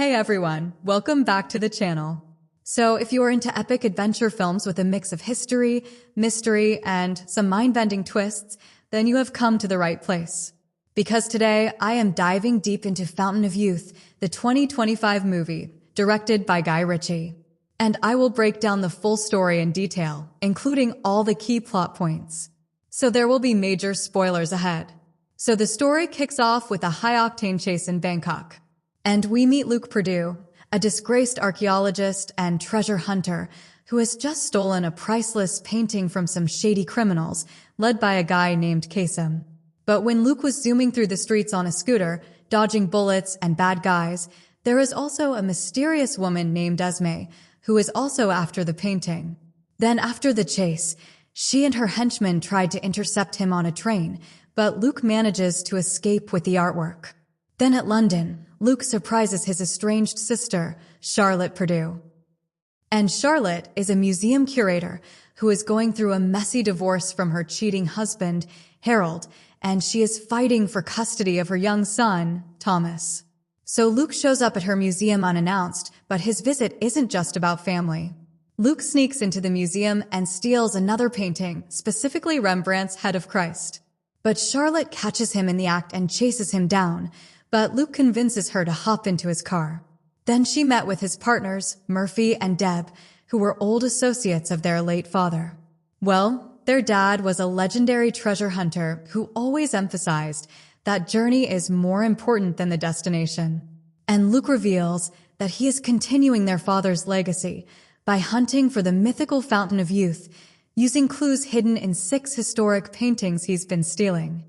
Hey everyone, welcome back to the channel. So if you are into epic adventure films with a mix of history, mystery, and some mind-bending twists, then you have come to the right place. Because today, I am diving deep into Fountain of Youth, the 2025 movie, directed by Guy Ritchie. And I will break down the full story in detail, including all the key plot points. So there will be major spoilers ahead. So the story kicks off with a high-octane chase in Bangkok. And we meet Luke Perdue, a disgraced archaeologist and treasure hunter who has just stolen a priceless painting from some shady criminals led by a guy named Kasim. But when Luke was zooming through the streets on a scooter, dodging bullets and bad guys, there is also a mysterious woman named Esme, who is also after the painting. Then after the chase, she and her henchmen tried to intercept him on a train, but Luke manages to escape with the artwork. Then at London, Luke surprises his estranged sister, Charlotte Perdue. And Charlotte is a museum curator who is going through a messy divorce from her cheating husband, Harold, and she is fighting for custody of her young son, Thomas. So Luke shows up at her museum unannounced, but his visit isn't just about family. Luke sneaks into the museum and steals another painting, specifically Rembrandt's Head of Christ. But Charlotte catches him in the act and chases him down, but Luke convinces her to hop into his car. Then she met with his partners, Murphy and Deb, who were old associates of their late father. Well, their dad was a legendary treasure hunter who always emphasized that journey is more important than the destination. And Luke reveals that he is continuing their father's legacy by hunting for the mythical Fountain of Youth, using clues hidden in 6 historic paintings he's been stealing.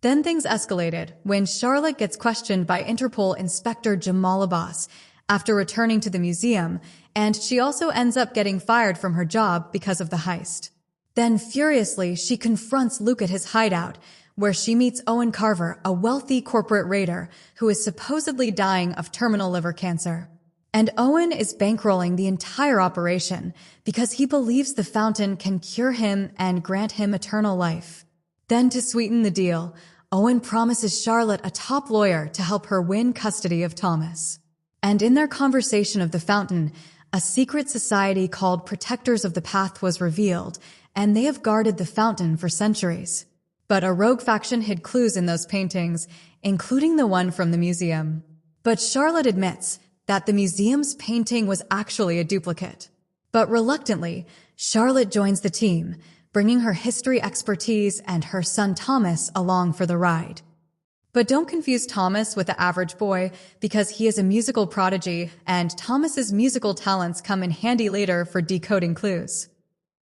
Then things escalated when Charlotte gets questioned by Interpol Inspector Jamal Abbas after returning to the museum, and she also ends up getting fired from her job because of the heist. Then furiously, she confronts Luke at his hideout, where she meets Owen Carver, a wealthy corporate raider who is supposedly dying of terminal liver cancer. And Owen is bankrolling the entire operation because he believes the fountain can cure him and grant him eternal life. Then to sweeten the deal, Owen promises Charlotte a top lawyer to help her win custody of Thomas. And in their conversation of the fountain, a secret society called Protectors of the Path was revealed, and they have guarded the fountain for centuries. But a rogue faction hid clues in those paintings, including the one from the museum. But Charlotte admits that the museum's painting was actually a duplicate. But reluctantly, Charlotte joins the team, bringing her history expertise and her son Thomas along for the ride. But don't confuse Thomas with the average boy, because he is a musical prodigy, and Thomas's musical talents come in handy later for decoding clues.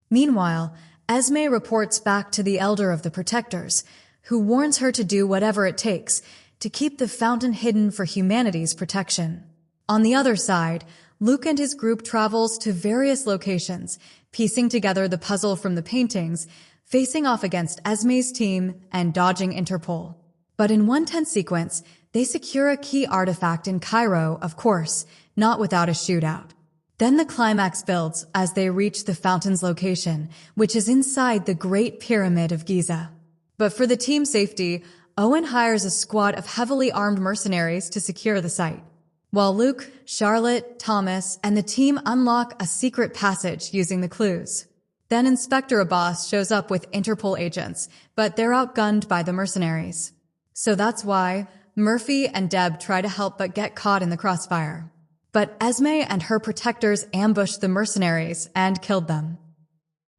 Meanwhile, Esme reports back to the elder of the Protectors, who warns her to do whatever it takes to keep the fountain hidden for humanity's protection. On the other side, Luke and his group travels to various locations, piecing together the puzzle from the paintings, facing off against Esme's team and dodging Interpol. But in one tense sequence, they secure a key artifact in Cairo, of course, not without a shootout. Then the climax builds as they reach the fountain's location, which is inside the Great Pyramid of Giza. But for the team's safety, Owen hires a squad of heavily armed mercenaries to secure the site, while Luke, Charlotte, Thomas, and the team unlock a secret passage using the clues. Then Inspector Abbas shows up with Interpol agents, but they're outgunned by the mercenaries. So that's why Murphy and Deb try to help but get caught in the crossfire. But Esme and her protectors ambush the mercenaries and killed them.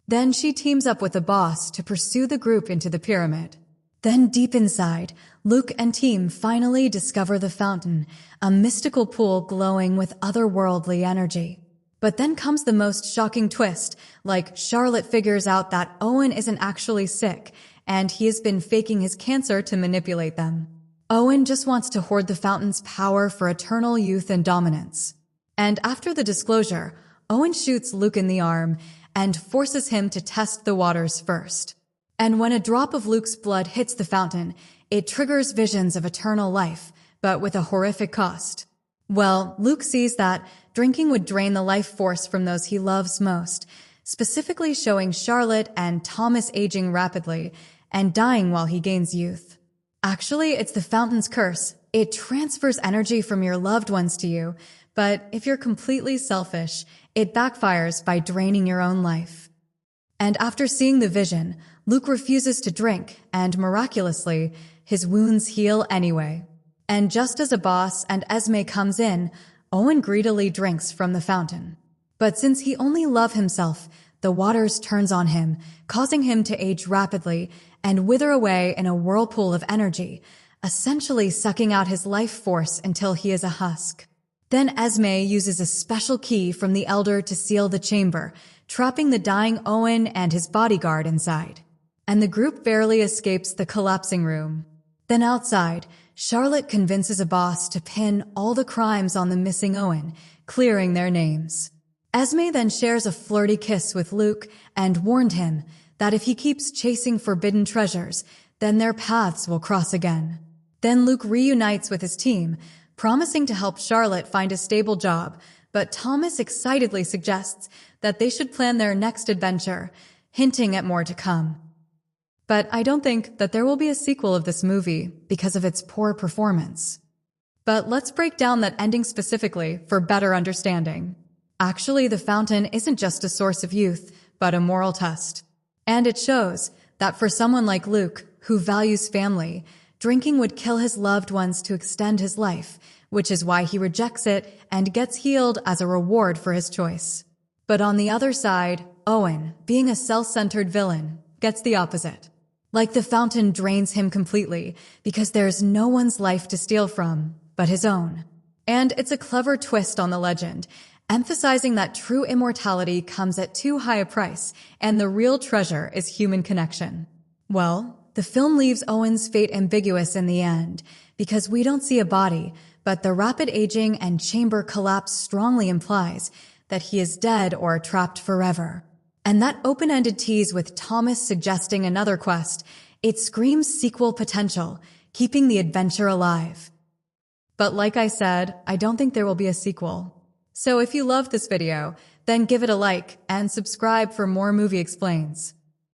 Then she teams up with the boss to pursue the group into the pyramid. Then deep inside, Luke and team finally discover the fountain, a mystical pool glowing with otherworldly energy. But then comes the most shocking twist, like Charlotte figures out that Owen isn't actually sick, and he has been faking his cancer to manipulate them. Owen just wants to hoard the fountain's power for eternal youth and dominance. And after the disclosure, Owen shoots Luke in the arm and forces him to test the waters first. And when a drop of Luke's blood hits the fountain, it triggers visions of eternal life, but with a horrific cost. Well, Luke sees that drinking would drain the life force from those he loves most, specifically showing Charlotte and Thomas aging rapidly and dying while he gains youth. Actually, it's the fountain's curse, It transfers energy from your loved ones to you, but if you're completely selfish, it backfires by draining your own life. And after seeing the vision, Luke refuses to drink, and miraculously, his wounds heal anyway. And just as a boss and Esme comes in, Owen greedily drinks from the fountain. But since he only loves himself, the waters turns on him, causing him to age rapidly and wither away in a whirlpool of energy, essentially sucking out his life force until he is a husk. Then Esme uses a special key from the Elder to seal the chamber, trapping the dying Owen and his bodyguard inside. And the group barely escapes the collapsing room. Then outside, Charlotte convinces a boss to pin all the crimes on the missing Owen, clearing their names. Esme then shares a flirty kiss with Luke and warned him that if he keeps chasing forbidden treasures, then their paths will cross again. Then Luke reunites with his team, promising to help Charlotte find a stable job, but Thomas excitedly suggests that they should plan their next adventure, hinting at more to come. But I don't think that there will be a sequel of this movie because of its poor performance. But let's break down that ending specifically for better understanding. Actually, the fountain isn't just a source of youth, but a moral test. And it shows that for someone like Luke, who values family, drinking would kill his loved ones to extend his life, which is why he rejects it and gets healed as a reward for his choice. But on the other side, Owen, being a self-centered villain, gets the opposite. Like the fountain drains him completely because there's no one's life to steal from but his own. And it's a clever twist on the legend, emphasizing that true immortality comes at too high a price and the real treasure is human connection. Well, the film leaves Owen's fate ambiguous in the end because we don't see a body, but the rapid aging and chamber collapse strongly implies that he is dead or trapped forever. And that open-ended tease with Thomas suggesting another quest, it screams sequel potential, keeping the adventure alive. But like I said, I don't think there will be a sequel. So if you loved this video, then give it a like and subscribe for more Movie Explains.